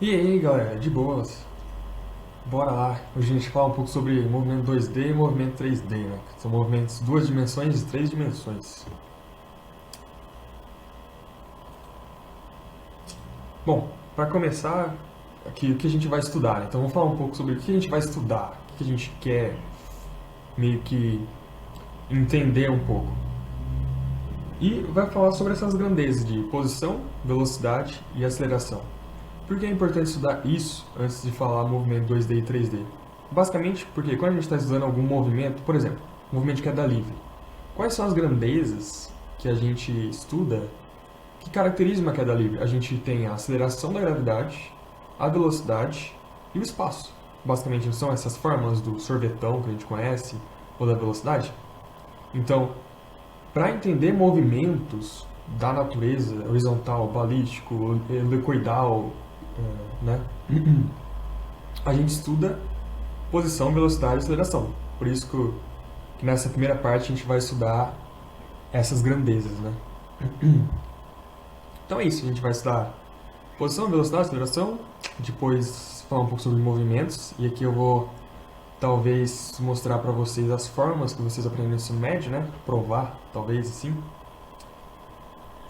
E aí, galera, de boas? Bora lá. Hoje a gente fala um pouco sobre movimento 2D e movimento 3D, né? Que são movimentos duas dimensões e três dimensões. Bom, para começar, aqui o que a gente vai estudar, né? Então vamos falar um pouco sobre o que a gente vai estudar, o que a gente quer meio que entender um pouco. E vai falar sobre essas grandezas de posição, velocidade e aceleração. Por que é importante estudar isso antes de falar movimento 2D e 3D? Basicamente porque quando a gente está estudando algum movimento, por exemplo, movimento de queda livre, quais são as grandezas que a gente estuda que caracterizam uma queda livre? A gente tem a aceleração da gravidade, a velocidade e o espaço. Basicamente são essas fórmulas do sorvetão que a gente conhece ou da velocidade. Então, para entender movimentos da natureza, horizontal, balístico, helicoidal, né? A gente estuda posição, velocidade e aceleração. Por isso que nessa primeira parte a gente vai estudar essas grandezas, né? Então é isso, a gente vai estudar posição, velocidade, aceleração, depois falar um pouco sobre movimentos, e aqui eu vou talvez mostrar para vocês as formas que vocês aprendem no ensino médio, né? Provar, talvez assim.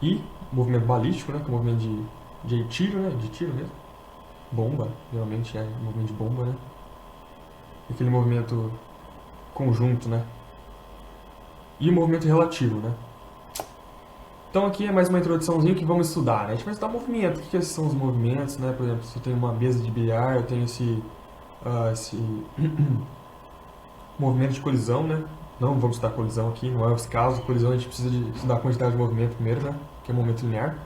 E movimento balístico, né? Que é o movimento de tiro, né? De tiro mesmo. Bomba, geralmente é movimento de bomba, né? Aquele movimento conjunto, né? E o movimento relativo, né? Então aqui é mais uma introduçãozinha que vamos estudar, né? A gente vai estudar movimento, o que são os movimentos, né? Por exemplo, se eu tenho uma mesa de bilhar, eu tenho esse movimento de colisão, né? Não vamos estudar colisão aqui, não é esse caso. Colisão a gente precisa de estudar a quantidade de movimento primeiro, né? Que é o momento linear.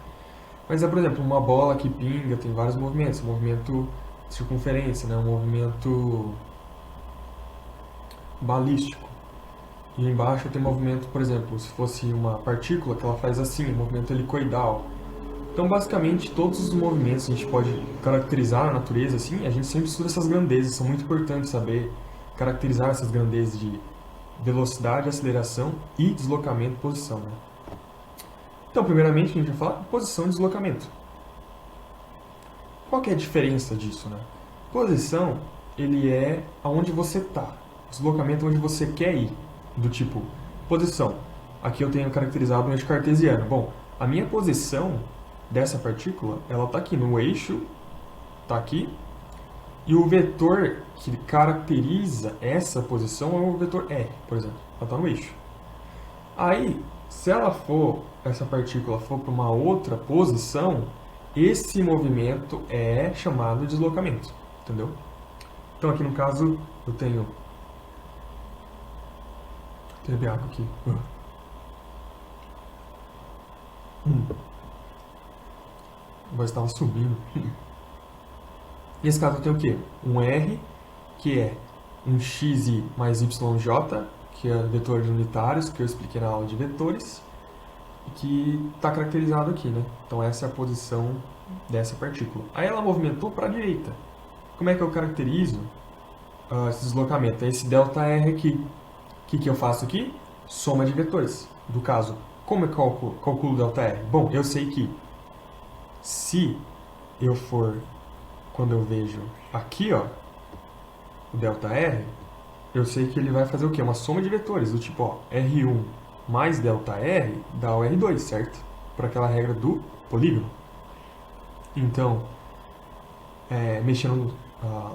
Mas é, por exemplo, uma bola que pinga, tem vários movimentos. Movimento de circunferência, né? Um movimento balístico. E embaixo tem movimento, por exemplo, se fosse uma partícula que ela faz assim, movimento helicoidal. Então, basicamente, todos os movimentos que a gente pode caracterizar na natureza, assim, a gente sempre estuda essas grandezas. São muito importantes saber caracterizar essas grandezas de velocidade, aceleração e deslocamento e posição, né? Então, primeiramente, a gente vai falar de posição e deslocamento. Qual que é a diferença disso, né? Posição, ele é aonde você está. Deslocamento é onde você quer ir. Do tipo, posição. Aqui eu tenho caracterizado um eixo cartesiano. Bom, a minha posição dessa partícula, ela está aqui no eixo, está aqui, e o vetor que caracteriza essa posição é o vetor R, por exemplo. Ela está no eixo. Aí, se essa partícula for para uma outra posição, esse movimento é chamado de deslocamento, entendeu? Então aqui no caso eu tenho beber água aqui. A voz estava subindo. Nesse caso eu tenho o quê? Um R, que é um xi mais yj, que é vetores unitários, que eu expliquei na aula de vetores, e que está caracterizado aqui, né? Então essa é a posição dessa partícula. Aí ela movimentou para a direita. Como é que eu caracterizo esse deslocamento? É esse ΔR aqui. O que eu faço aqui? Soma de vetores. Do caso, como eu calculo ΔR? Bom, eu sei que se eu for, quando eu vejo aqui, ó, o ΔR, eu sei que ele vai fazer o quê? Uma soma de vetores, do tipo, ó, R1 mais ΔR dá o R2, certo? Por aquela regra do polígono. Então, mexendo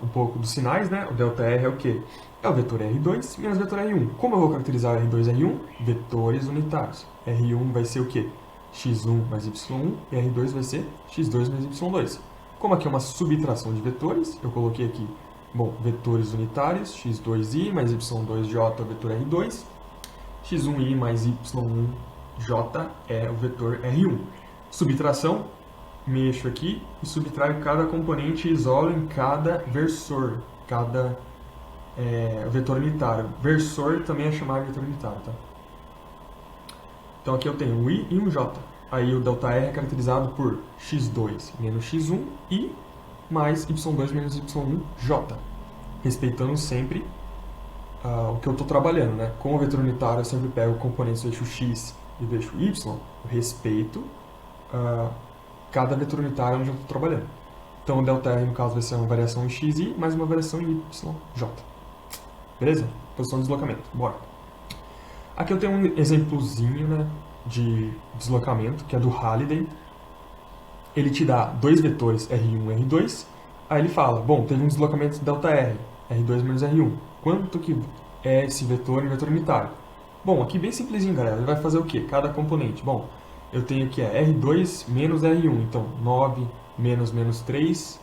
um pouco dos sinais, né? O ΔR é o quê? É o vetor R2 menos o vetor R1. Como eu vou caracterizar R2 e R1? Vetores unitários. R1 vai ser o quê? x1 mais y1 e R2 vai ser x2 mais y2. Como aqui é uma subtração de vetores, eu coloquei aqui, bom, vetores unitários, x2i mais y2j é o vetor R2, x1i mais y1j é o vetor R1. Subtração, mexo aqui e subtraio cada componente e isolo em cada versor, cada vetor unitário. Versor também é chamado de vetor unitário, tá? Então aqui eu tenho um i e um j. Aí o ΔR é caracterizado por x2 menos x1 i mais y2 menos y1j, respeitando sempre o que eu estou trabalhando, né? Com o vetor unitário eu sempre pego componentes do eixo x e do eixo y, eu respeito cada vetor unitário onde eu estou trabalhando. Então, o ΔR, no caso, vai ser uma variação em xi mais uma variação em yj. Beleza? Posição de deslocamento. Bora. Aqui eu tenho um exemplozinho, né, de deslocamento, que é do Halliday. Ele te dá dois vetores R1 e R2. Aí ele fala, bom, teve um deslocamento ΔR, R2 menos R1. Quanto que é esse vetor em vetor unitário? Bom, aqui bem simplesinho, galera. Ele vai fazer o quê? Cada componente. Bom, eu tenho aqui R2 menos R1. Então, 9 menos 3,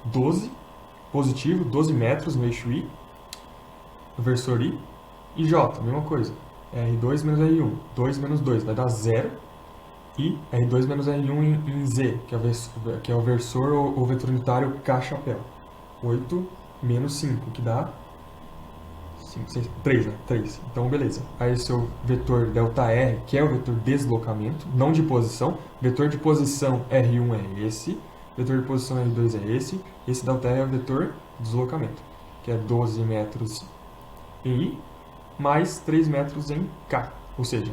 12. Positivo, 12 metros no eixo I. No versor I. E J, mesma coisa. R2 menos R1. 2 menos 2 vai dar 0. E R2 menos R1 em Z, que é o versor ou vetor unitário K-chapéu. 8 menos 5, que dá 5, 6, 3, né? 3. Então, beleza. Aí o seu vetor ΔR, que é o vetor deslocamento, não de posição. Vetor de posição R1 é esse. Vetor de posição R2 é esse. Esse ΔR é o vetor deslocamento, que é 12 metros em I, mais 3 metros em K. Ou seja,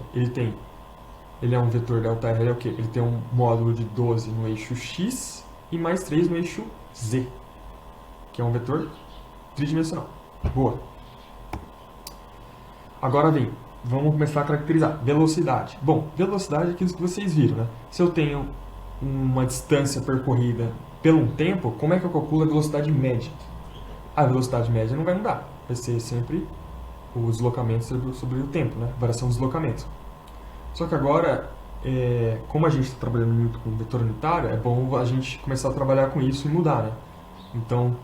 ele é um vetor ΔR, ele é o quê? Ele tem um módulo de 12 no eixo X e mais 3 no eixo Z, que é um vetor tridimensional. Boa. Agora vem, vamos começar a caracterizar. Velocidade. Bom, velocidade é aquilo que vocês viram, né? Se eu tenho uma distância percorrida pelo um tempo, como é que eu calculo a velocidade média? A velocidade média não vai mudar. Vai ser sempre o deslocamento sobre o tempo, né? Variação do deslocamento. Só que agora, como a gente está trabalhando muito com vetor unitário, é bom a gente começar a trabalhar com isso e mudar, né? Então,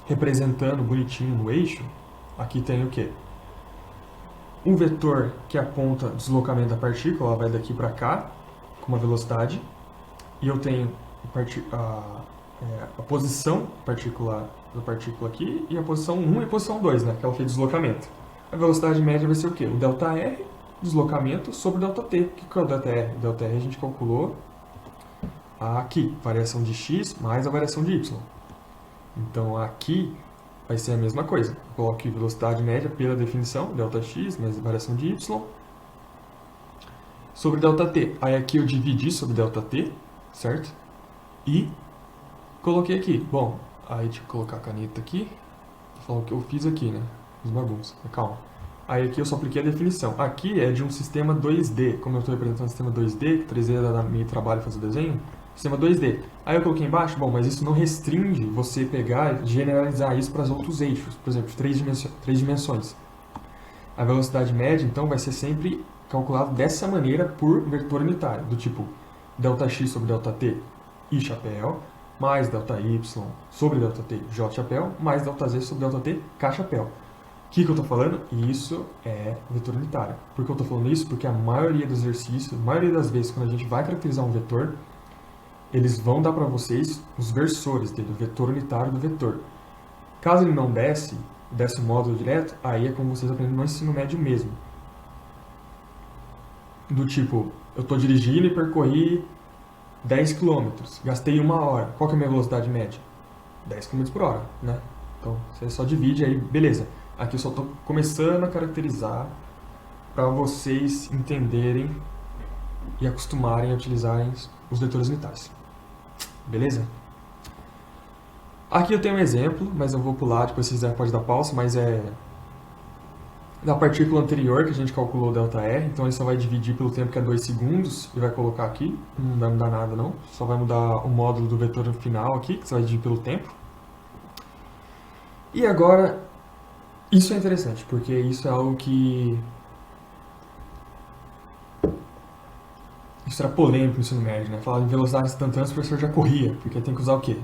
representando bonitinho no eixo, aqui tem o quê? Um vetor que aponta o deslocamento da partícula, ela vai daqui para cá, com uma velocidade, e eu tenho a posição da partícula aqui, e a posição 1 e a posição 2, né, que ela fez deslocamento. A velocidade média vai ser o quê? O ΔR, deslocamento, sobre o ΔT. O que é o ΔR? O ΔR a gente calculou aqui, variação de x mais a variação de y. Então, aqui vai ser a mesma coisa. Eu coloco aqui velocidade média pela definição, ΔX mais a variação de y, sobre ΔT. Aí aqui eu dividi sobre ΔT, certo? E coloquei aqui. Bom, aí deixa eu colocar a caneta aqui. Vou falar o que eu fiz aqui, né? Fiz bagunça, calma. Aí aqui eu só apliquei a definição. Aqui é de um sistema 2D. Como eu estou representando um sistema 2D, que 3D dá meio trabalho fazer o desenho, sistema 2D. Aí eu coloquei embaixo, bom, mas isso não restringe você pegar e generalizar isso para os outros eixos. Por exemplo, três dimensões. A velocidade média, então, vai ser sempre calculada dessa maneira por vetor unitário, do tipo ΔX sobre ΔT, I chapéu, mais ΔY sobre ΔT, J chapéu, mais ΔZ sobre ΔT, K chapéu. O que eu estou falando? Isso é vetor unitário. Por que eu estou falando isso? Porque a maioria dos exercícios, a maioria das vezes, quando a gente vai caracterizar um vetor, eles vão dar para vocês os versores dele, o vetor unitário do vetor. Caso ele não desse o módulo direto, aí é como vocês aprendem no ensino médio mesmo. Do tipo, eu estou dirigindo e percorri 10 km, gastei 1 hora. Qual que é a minha velocidade média? 10 km por hora, né? Então, você só divide aí, beleza. Aqui eu só estou começando a caracterizar para vocês entenderem e acostumarem a utilizarem os vetores unitários. Beleza? Aqui eu tenho um exemplo, mas eu vou pular, depois se quiser pode dar pausa, mas é da partícula anterior que a gente calculou o ΔR, então ele só vai dividir pelo tempo que é 2 segundos e vai colocar aqui, não vai mudar nada não, só vai mudar o módulo do vetor final aqui, que você vai dividir pelo tempo. E agora, isso é interessante, porque isso é algo que... Isso era polêmico no ensino médio, né? Falar em velocidade instantânea, o professor já corria, porque tem que usar o quê?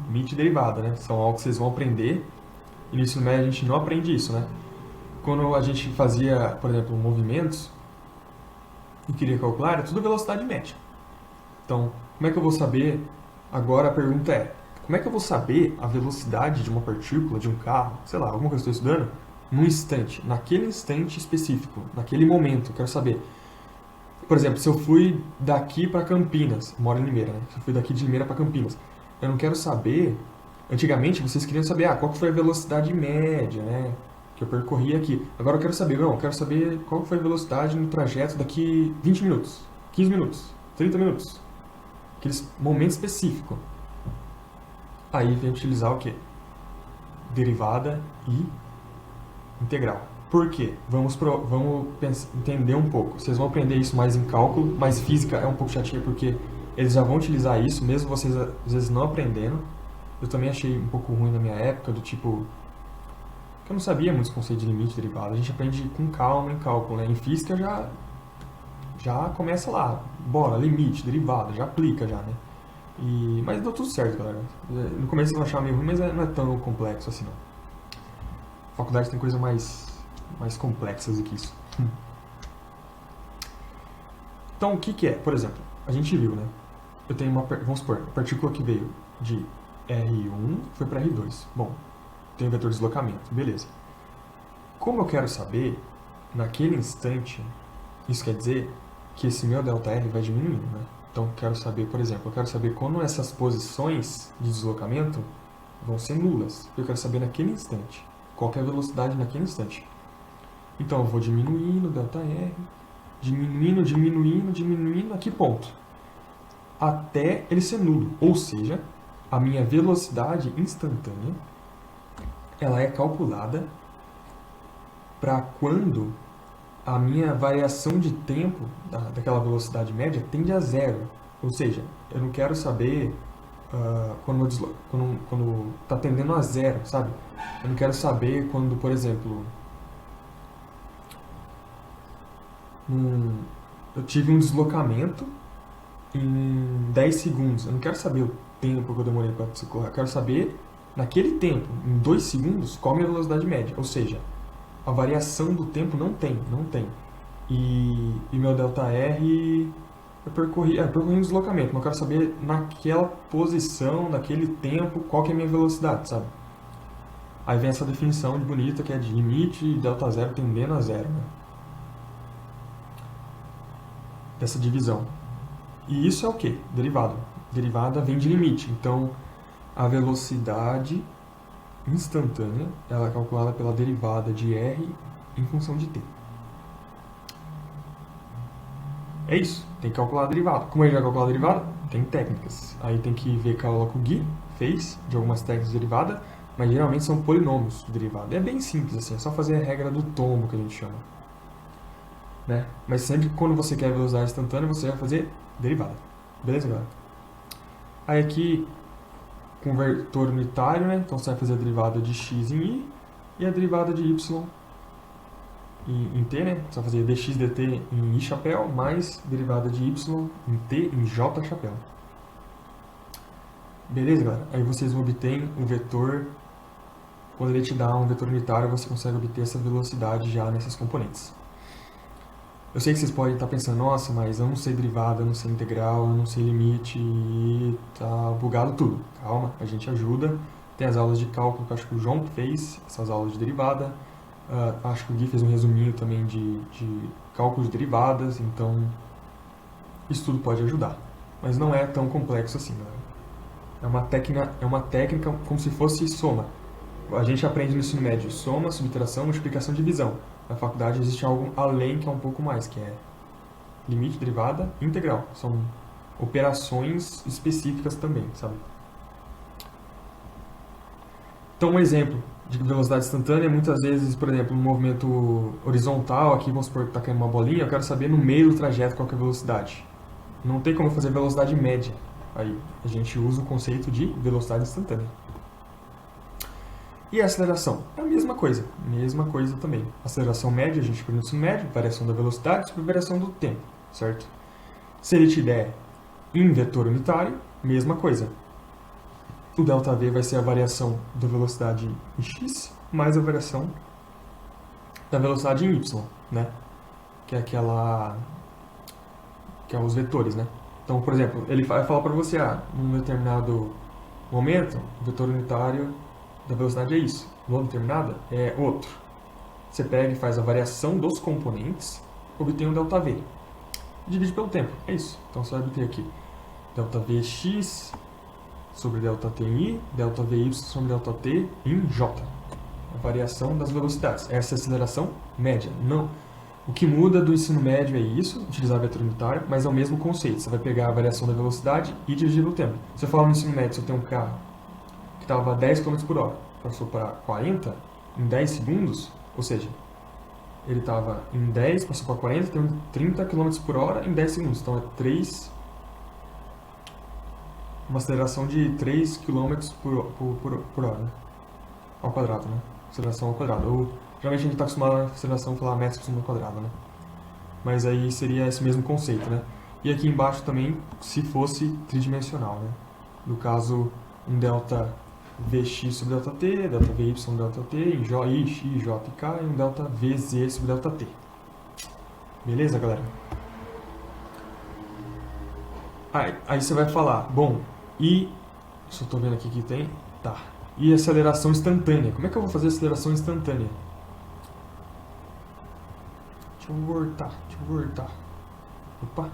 Limite e derivada, né? São algo que vocês vão aprender, e no ensino médio a gente não aprende isso, né? Quando a gente fazia, por exemplo, movimentos, e queria calcular, era tudo velocidade média. Então, como é que eu vou saber? Agora a pergunta é, como é que eu vou saber a velocidade de uma partícula, de um carro, sei lá, alguma coisa que eu estou estudando, num instante, naquele instante específico, naquele momento, eu quero saber. Por exemplo, se eu fui daqui para Campinas, moro em Limeira, né? Se eu fui daqui de Limeira para Campinas, eu não quero saber... Antigamente, vocês queriam saber, qual que foi a velocidade média, né? Que eu percorri aqui. Agora eu quero saber, não, eu quero saber qual foi a velocidade no trajeto daqui 20 minutos, 15 minutos, 30 minutos. Aquele momento específico. Aí vem utilizar o quê? Derivada e integral. Por quê? Vamos entender um pouco. Vocês vão aprender isso mais em cálculo, mas física é um pouco chatinha porque eles já vão utilizar isso, mesmo vocês às vezes não aprendendo. Eu também achei um pouco ruim na minha época, do tipo, que eu não sabia muitos conceitos de limite e derivada. A gente aprende com calma em cálculo, né? Em física já começa lá, bora, limite, derivada, já aplica já, né? Mas deu tudo certo, galera. No começo eu achava meio ruim, mas não é tão complexo assim, não. A faculdade tem coisas mais complexas do que isso. Então, o que é? Por exemplo, a gente viu, né? Eu tenho vamos supor, a partícula que veio de R1 foi para R2. Bom, tem o vetor de deslocamento, beleza. Como eu quero saber, naquele instante, isso quer dizer que esse meu ΔR vai diminuindo, né? Então, eu quero saber, por exemplo, eu quero saber quando essas posições de deslocamento vão ser nulas. Eu quero saber naquele instante, qual é a velocidade naquele instante. Então, eu vou diminuindo o ΔR, diminuindo, a que ponto? Até ele ser nulo. Ou seja, a minha velocidade instantânea, ela é calculada para quando a minha variação de tempo daquela velocidade média tende a zero. Ou seja, eu não quero saber quando está tendendo a zero, sabe? Eu não quero saber quando, por exemplo, eu tive um deslocamento em 10 segundos. Eu não quero saber o tempo que eu demorei para decorrer. Eu quero saber, naquele tempo, em 2 segundos, qual a minha velocidade média. Ou seja, a variação do tempo não tem. E meu ΔR, eu percorri um deslocamento, mas eu quero saber naquela posição, naquele tempo, qual que é a minha velocidade, sabe? Aí vem essa definição de bonita, que é de limite e ΔZ tendendo a zero, né? Dessa divisão. E isso é o quê? Derivada. Derivada vem de limite. Então, a velocidade instantânea ela é calculada pela derivada de R em função de t. É isso. Tem que calcular a derivada. Como a gente vai calcular a derivada? Tem técnicas. Aí tem que ver que o Gui fez de algumas técnicas de derivada, mas geralmente são polinômios de derivada. É bem simples assim, é só fazer a regra do tombo que a gente chama. Né? Mas sempre que quando você quer velocidade instantânea, você vai fazer derivada. Beleza, galera? Aí aqui, com vetor unitário, né? Então você vai fazer a derivada de x em i e a derivada de y em t, né? Você vai fazer dx dt em i chapéu mais derivada de y em t em j chapéu. Beleza, galera? Aí vocês obtêm o vetor. Quando ele te dá um vetor unitário, você consegue obter essa velocidade já nessas componentes. Eu sei que vocês podem estar pensando, nossa, mas eu não sei derivada, eu não sei integral, eu não sei limite e tá bugado tudo. Calma, a gente ajuda. Tem as aulas de cálculo que eu acho que o João fez, essas aulas de derivada. Acho que o Gui fez um resuminho também de cálculo de derivadas, então isso tudo pode ajudar. Mas não é tão complexo assim, galera. É uma técnica como se fosse soma. A gente aprende no ensino médio soma, subtração, multiplicação e divisão. Na faculdade existe algo além que é um pouco mais, que é limite, derivada e integral. São operações específicas também, sabe? Então, um exemplo de velocidade instantânea, muitas vezes, por exemplo, no movimento horizontal, aqui vamos supor que está caindo uma bolinha, eu quero saber no meio do trajeto qual que é a velocidade. Não tem como eu fazer velocidade média. Aí a gente usa o conceito de velocidade instantânea. E a aceleração? É a mesma coisa também. Aceleração média, a gente aprende no ensino médio, variação da velocidade sobre variação do tempo, certo? Se ele te der em vetor unitário, mesma coisa. O ΔV vai ser a variação da velocidade em x mais a variação da velocidade em y, né? Que é os vetores, né? Então, por exemplo, ele vai falar para você, num determinado momento, o vetor unitário da velocidade é isso, no outro determinado é outro. Você pega e faz a variação dos componentes, obtém um ΔV. Divide pelo tempo, é isso. Então você vai obter aqui ΔVx sobre ΔT em i, ΔVy sobre ΔT em j. A variação das velocidades. Essa é a aceleração média. Não. O que muda do ensino médio é isso, utilizar vetor unitário, mas é o mesmo conceito. Você vai pegar a variação da velocidade e dividir pelo tempo. Se eu falar no ensino médio, se eu tenho um carro, estava a 10 km por hora, passou para 40 em 10 segundos, ou seja, ele estava em 10, passou para 40, tem 30 km por hora em 10 segundos. Então uma aceleração de 3 km por hora, né? Ao quadrado, né? Aceleração ao quadrado. Ou, geralmente a gente está acostumado a aceleração falar metros por segundo ao quadrado, né? Mas aí seria esse mesmo conceito, né? E aqui embaixo também, se fosse tridimensional, né? No caso, um delta Vx sobre delta t, delta Vy sobre delta t, em I, X, J e K, e um delta Vz sobre delta t. Beleza, galera? Aí você vai falar, bom, e... Só estou vendo aqui que tem... Tá. E aceleração instantânea. Como é que eu vou fazer aceleração instantânea? Deixa eu voltar. Opa.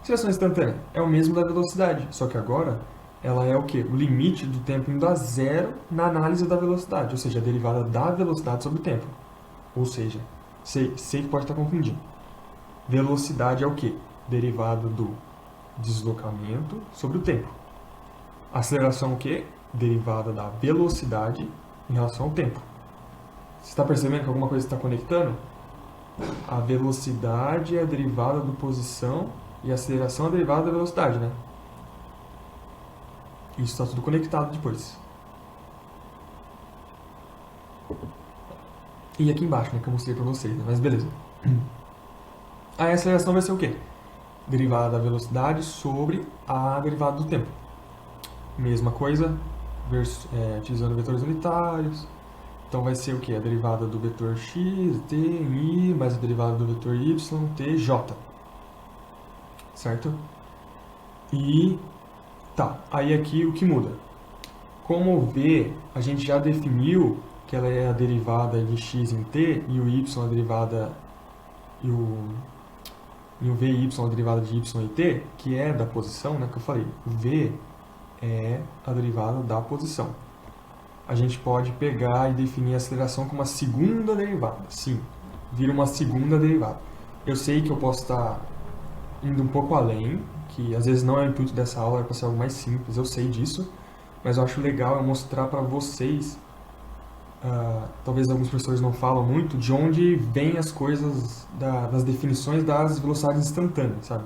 Aceleração instantânea é o mesmo da velocidade, só que agora ela é o quê? O limite do tempo indo a zero na análise da velocidade, ou seja, a derivada da velocidade sobre o tempo. Ou seja, sei que pode estar confundindo. Velocidade é o quê? Derivado do deslocamento sobre o tempo. Aceleração é o quê? Derivada da velocidade em relação ao tempo. Você está percebendo que alguma coisa está conectando? A velocidade é a derivada do posição e a aceleração é a derivada da velocidade, né? Isso está tudo conectado depois. E aqui embaixo, né, que eu mostrei para vocês, né? Mas beleza. Aí a aceleração vai ser o quê? Derivada da velocidade sobre a derivada do tempo. Mesma coisa, utilizando vetores unitários. Então vai ser o quê? A derivada do vetor x, t, em i, mais a derivada do vetor y, t, j. Certo? E tá, aí aqui o que muda? Como o v a gente já definiu que ela é a derivada de x em t e o y a derivada e o v e y a derivada de y e t, que é da posição, né, que eu falei, o v é a derivada da posição. A gente pode pegar e definir a aceleração como uma segunda derivada. Sim, vira uma segunda derivada. Eu sei que eu posso estar indo um pouco além, que às vezes não é o intuito dessa aula, é para ser algo mais simples, eu sei disso, mas eu acho legal eu mostrar para vocês, talvez alguns professores não falam muito, de onde vêm as coisas das definições das velocidades instantâneas, sabe?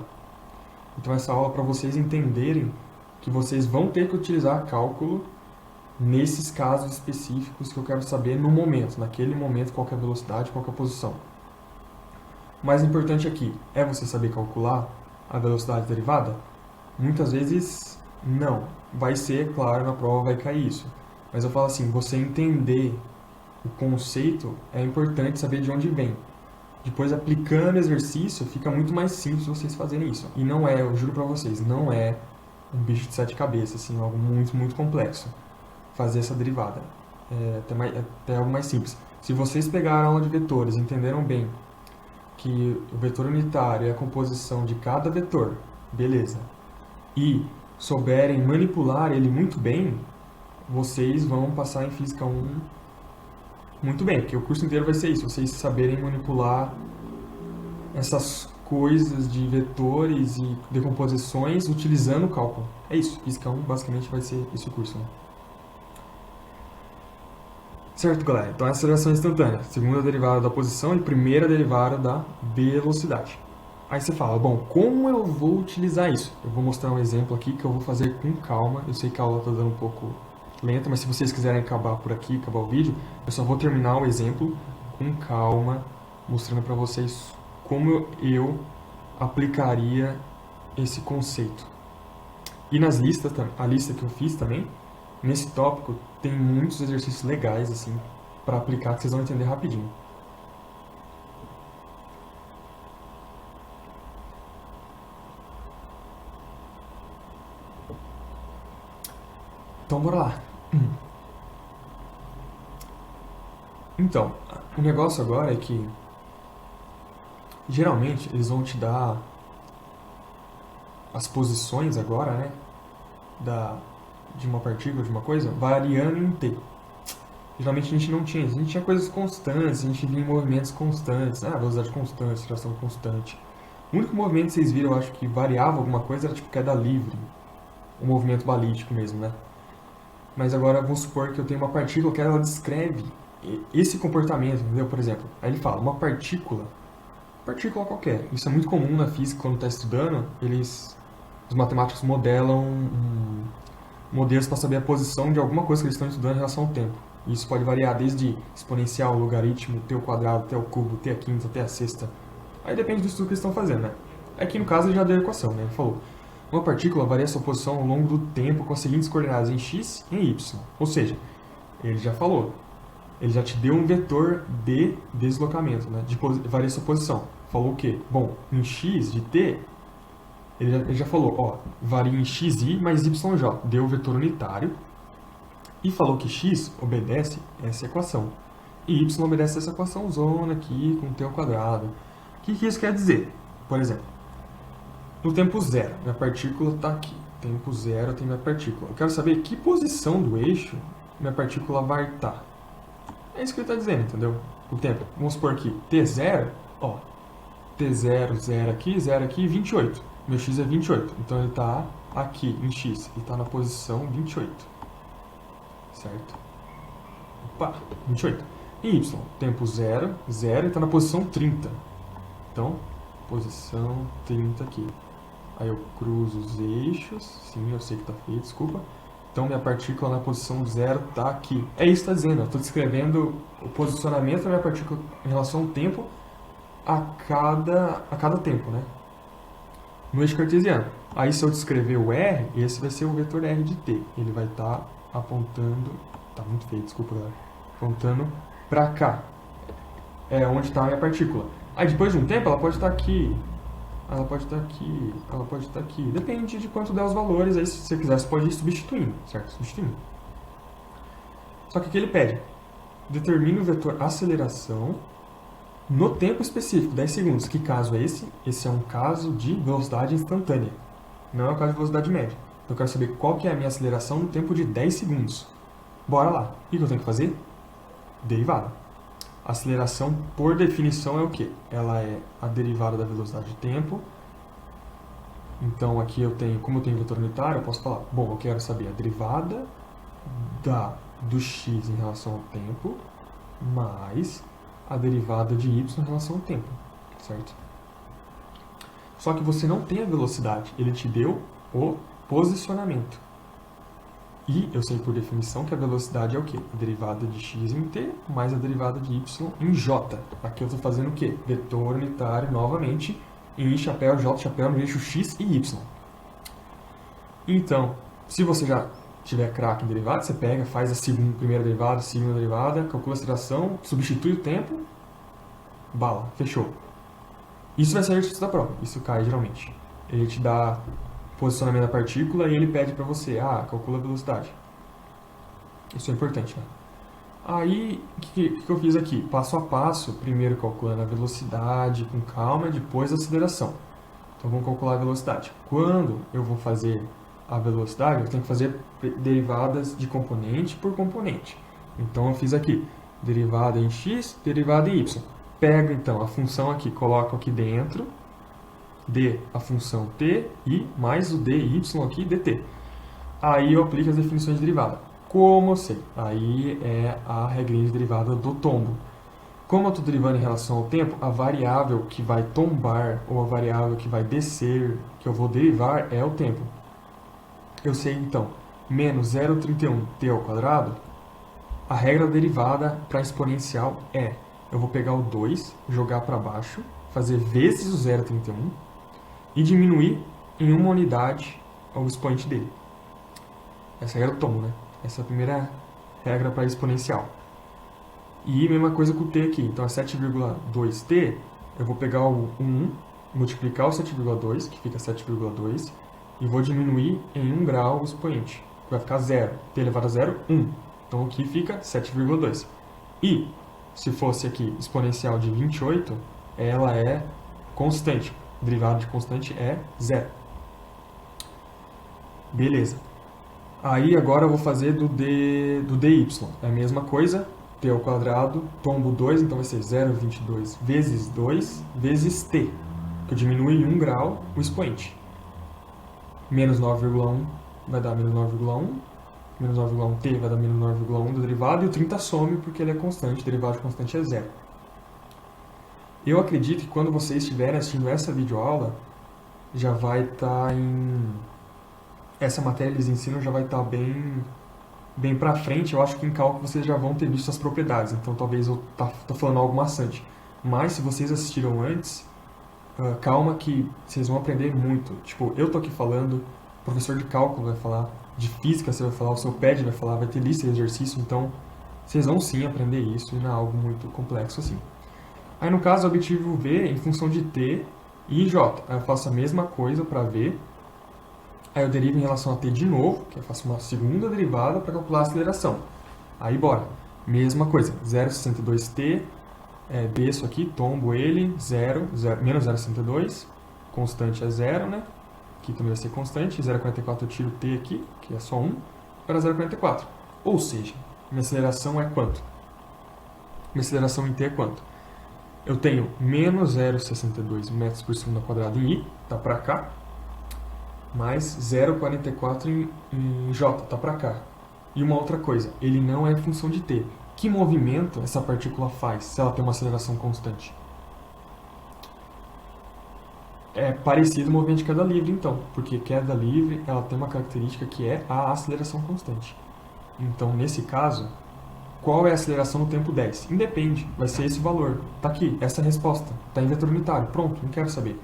Então essa aula é para vocês entenderem que vocês vão ter que utilizar cálculo nesses casos específicos que eu quero saber no momento, naquele momento, qual é a velocidade, qual é a posição. O mais importante aqui é você saber calcular a velocidade derivada? Muitas vezes não. Vai ser, claro, na prova vai cair isso. Mas eu falo assim, você entender o conceito é importante saber de onde vem. Depois, aplicando exercício, fica muito mais simples vocês fazerem isso. E não é, eu juro pra vocês, não é um bicho de 7 cabeças, assim, algo muito, muito complexo fazer essa derivada. É até algo mais simples. Se vocês pegaram a aula de vetores e entenderam bem que o vetor unitário é a composição de cada vetor, beleza, e souberem manipular ele muito bem, vocês vão passar em Física 1 muito bem, porque o curso inteiro vai ser isso, vocês saberem manipular essas coisas de vetores e decomposições utilizando o cálculo. É isso, Física 1 basicamente vai ser esse o curso, né? Certo, galera? Então, a aceleração instantânea, segunda derivada da posição e primeira derivada da velocidade. Aí você fala, bom, como eu vou utilizar isso? Eu vou mostrar um exemplo aqui que eu vou fazer com calma. Eu sei que a aula está dando um pouco lenta, mas se vocês quiserem acabar por aqui, acabar o vídeo, eu só vou terminar o exemplo com calma, mostrando para vocês como eu aplicaria esse conceito. E nas listas, a lista que eu fiz também, nesse tópico, tem muitos exercícios legais, assim, para aplicar, que vocês vão entender rapidinho. Então, bora lá. Então, o negócio agora é que, geralmente, eles vão te dar as posições agora, né, de uma partícula, de uma coisa, variando em t. Geralmente a gente tinha coisas constantes, a gente via em movimentos constantes, velocidade constante, aceleração constante. O único movimento que vocês viram, eu acho que variava alguma coisa, era tipo queda livre, o movimento balístico mesmo, né? Mas agora vamos supor que eu tenho uma partícula que ela descreve esse comportamento, entendeu? Por exemplo, aí ele fala, uma partícula qualquer. Isso é muito comum na física quando está estudando, os matemáticos modelam modelos para saber a posição de alguma coisa que eles estão estudando em relação ao tempo. E isso pode variar desde exponencial, logaritmo, t ao quadrado, t ao cubo, t à quinta, t à sexta. Aí depende do estudo que eles estão fazendo, né? Aqui no caso ele já deu a equação, né? Ele falou, uma partícula varia sua posição ao longo do tempo com as seguintes coordenadas em x e em y. Ou seja, ele já falou, ele já te deu um vetor de deslocamento, né? Varia sua posição. Falou o quê? Bom, em x de t, ele já falou, ó, varia em xi mais yj, deu o vetor unitário, e falou que x obedece essa equação, e y obedece essa equação zona aqui com t ao quadrado. O que isso quer dizer? Por exemplo, no tempo zero, minha partícula está aqui. Tempo zero tem minha partícula. Eu quero saber que posição do eixo minha partícula vai estar. É isso que ele está dizendo, entendeu? O tempo. Vamos supor que t0, ó, t0, 0 aqui, 28. Meu x é 28. Então ele está aqui em x. Ele está na posição 28. Certo? Opa, 28. Em y, tempo 0, 0, ele está na posição 30. Então, posição 30 aqui. Aí eu cruzo os eixos. Sim, eu sei que está feio, desculpa. Então, minha partícula na posição 0 está aqui. É isso que está dizendo. Eu estou descrevendo o posicionamento da minha partícula em relação ao tempo a cada tempo, né? No eixo cartesiano. Aí, se eu descrever o R, esse vai ser o vetor R de t. Ele vai estar apontando... Tá muito feio, desculpa, galera. Apontando para cá. É onde está a minha partícula. Aí, depois de um tempo, ela pode estar aqui. Ela pode estar aqui. Ela pode estar aqui. Depende de quanto der os valores. Aí, se você quiser, você pode ir substituindo, certo? Substituindo. Só que aqui ele pede. Determine o vetor aceleração no tempo específico, 10 segundos. Que caso é esse? Esse é um caso de velocidade instantânea. Não é um caso de velocidade média. Eu quero saber qual que é a minha aceleração no tempo de 10 segundos. Bora lá. O que eu tenho que fazer? Derivada. Aceleração, por definição, é o quê? Ela é a derivada da velocidade de tempo. Então, aqui eu tenho, como eu tenho vetor unitário, eu posso falar, bom, eu quero saber a derivada do x em relação ao tempo, mais a derivada de y em relação ao tempo, certo? Só que você não tem a velocidade, ele te deu o posicionamento. E eu sei por definição que a velocidade é o quê? A derivada de x em t mais a derivada de y em j. Aqui eu estou fazendo o quê? Vetor unitário novamente em chapéu, j, chapéu no eixo x e y. Então, se você já tiver craque em derivada, você pega, faz a primeira derivada, segunda derivada, calcula a aceleração, substitui o tempo, bala, fechou. Isso vai ser o exercício da prova, isso cai geralmente. Ele te dá posicionamento da partícula e ele pede para você, calcula a velocidade. Isso é importante, né? Aí, o que eu fiz aqui? Passo a passo, primeiro calculando a velocidade com calma, depois a aceleração. Então, vamos calcular a velocidade. Quando eu vou fazer a velocidade, eu tenho que fazer derivadas de componente por componente. Então, eu fiz aqui, derivada em x, derivada em y. Pego, então, a função aqui, coloco aqui dentro, d a função t e mais o dy aqui, dt. Aí eu aplico as definições de derivada. Como eu sei? Aí é a regrinha de derivada do tombo. Como eu estou derivando em relação ao tempo, a variável que vai tombar ou a variável que vai descer, que eu vou derivar, é o tempo. Eu sei, então, menos 0,31 t ao quadrado, a regra da derivada para exponencial é, eu vou pegar o 2, jogar para baixo, fazer vezes o 0,31, e diminuir em uma unidade o expoente dele. Essa regra eu tomo, né? Essa é a primeira regra para exponencial. E mesma coisa com o t aqui. Então, é 7,2t, eu vou pegar o 1, multiplicar o 7,2, que fica 7,2, e vou diminuir em 1 grau o expoente. Vai ficar 0. t elevado a 0, 1. Então, aqui fica 7,2. E, se fosse aqui exponencial de 28, ela é constante. Derivada de constante é 0. Beleza. Aí agora eu vou fazer do dy. É a mesma coisa, t ao quadrado, tombo 2, então vai ser 0,22 vezes 2 vezes t, que eu diminuo em 1 grau o expoente. Menos 9,1 vai dar menos 9,1, menos 9,1t vai dar menos 9,1 do derivado, e o 30 some porque ele é constante, o derivado de constante é zero. Eu acredito que quando vocês estiverem assistindo essa videoaula, já vai estar essa matéria eles ensinam já vai estar bem para frente. Eu acho que em cálculo vocês já vão ter visto as propriedades, então talvez eu tô falando algo maçante. Mas se vocês assistiram antes, calma que vocês vão aprender muito. Tipo, eu tô aqui falando, o professor de cálculo vai falar, de física você vai falar, o seu PED vai falar, vai ter lista de exercício, então vocês vão sim aprender isso e não é algo muito complexo assim. Aí no caso eu obtive o V em função de t e j. Aí eu faço a mesma coisa para V. Aí eu derivo em relação a t de novo, que eu faço uma segunda derivada para calcular a aceleração. Aí bora. Mesma coisa, 0,62t, desço aqui, tombo ele, menos 0,62, constante é 0, né? Aqui também vai ser constante, 0,44 eu tiro t aqui, que é só 1, para 0,44. Ou seja, minha aceleração é quanto? Minha aceleração em t é quanto? Eu tenho menos 0,62 metros por segundo ao quadrado em i, tá para cá, mais 0,44 em j, tá para cá. E uma outra coisa, ele não é função de t. Que movimento essa partícula faz se ela tem uma aceleração constante? É parecido ao movimento de queda livre, então, porque queda livre ela tem uma característica que é a aceleração constante. Então, nesse caso, qual é a aceleração no tempo 10? Independe, vai ser esse valor. Tá aqui, essa é a resposta. Tá em vetor unitário, pronto, não quero saber.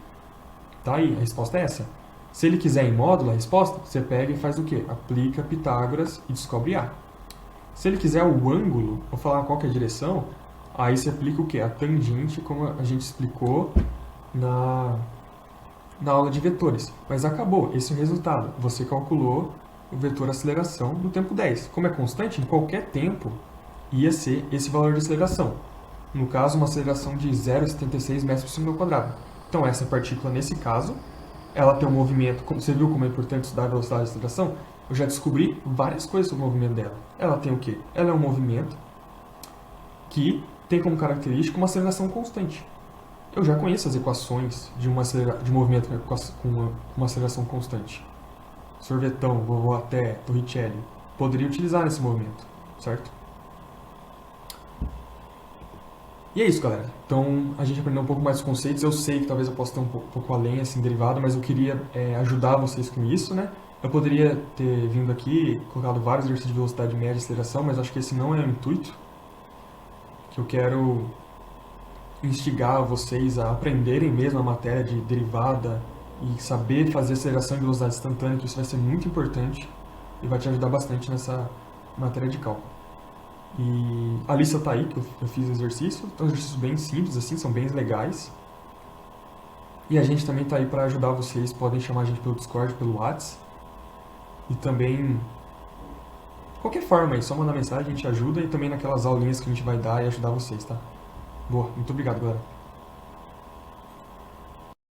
Tá aí, a resposta é essa. Se ele quiser em módulo a resposta, você pega e faz o quê? Aplica Pitágoras e descobre A. Se ele quiser o ângulo, ou falar qual que é a direção, aí você aplica o quê? A tangente, como a gente explicou na aula de vetores. Mas acabou, esse é o resultado. Você calculou o vetor aceleração no tempo 10. Como é constante, em qualquer tempo ia ser esse valor de aceleração. No caso, uma aceleração de 0,76 metros por segundo ao quadrado. Então, essa partícula, nesse caso, ela tem um movimento, você viu como é importante estudar a velocidade de aceleração? Eu já descobri várias coisas sobre o movimento dela. Ela tem o quê? Ela é um movimento que tem como característica uma aceleração constante. Eu já conheço as equações de movimento com uma aceleração constante. Sorvetão, vovô até, Torricelli. Poderia utilizar nesse movimento, certo? E é isso, galera. Então, a gente aprendeu um pouco mais os conceitos. Eu sei que talvez eu possa ter um pouco além, assim, derivado, mas eu queria ajudar vocês com isso, né? Eu poderia ter vindo aqui, colocado vários exercícios de velocidade média e aceleração, mas acho que esse não é o intuito. Que eu quero instigar vocês a aprenderem mesmo a matéria de derivada e saber fazer aceleração e velocidade instantânea, que isso vai ser muito importante e vai te ajudar bastante nessa matéria de cálculo. E a lista tá aí, que eu fiz exercício. Então, exercícios bem simples, assim, são bem legais. E a gente também tá aí para ajudar vocês. Podem chamar a gente pelo Discord, pelo WhatsApp. E também, de qualquer forma aí, só mandar mensagem, a gente ajuda. E também naquelas aulinhas que a gente vai dar e ajudar vocês, tá? Boa, muito obrigado, galera.